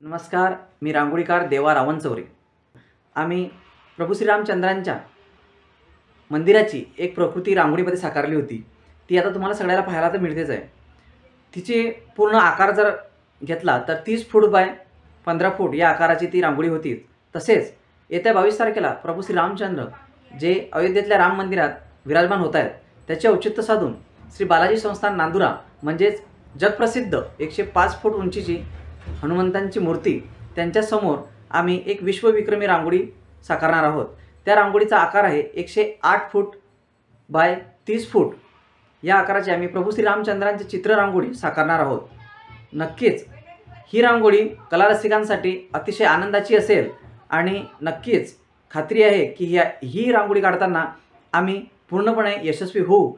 नमस्कार, मी रांगोळीकार देवा रावणचौरे। आम्ही प्रभू श्रीरामचंद्रांच्या मंदिराची एक प्रकृती रांगोळीमध्ये साकारली होती। ती आता तुम्हाला सगळ्याला पाहायला तर मिळतेच आहे। तिचे पूर्ण आकार जर घेतला तर 30 फूट बाय 15 फूट या आकाराची ती रांगोळी होती। तसेच येत्या 22 तारखेला प्रभू श्रीरामचंद्र जे अयोध्येतल्या राम मंदिरात विराजमान होत आहेत त्याचे औचित्य साधून श्री बालाजी संस्थान नांदुरा म्हणजेच जगप्रसिद्ध 105 फूट उंचीची हनुमंतांची मूर्ती त्यांच्या समोर आम्ही एक विश्वविक्रमी रांगोळी साकारणार आहोत। त्या रांगोळीचा आकार आहे 108 फूट बाय 30 फूट या आकाराची आम्ही प्रभू श्रीरामचंद्रांचे चित्र रांगोळी साकारणार आहोत। नक्कीच ही रांगोळी कलारसिकांसाठी अतिशय आनंदाची असेल आणि नक्कीच खात्री आहे की ही रांगोळी काढताना आम्ही पूर्णपणे यशस्वी होऊ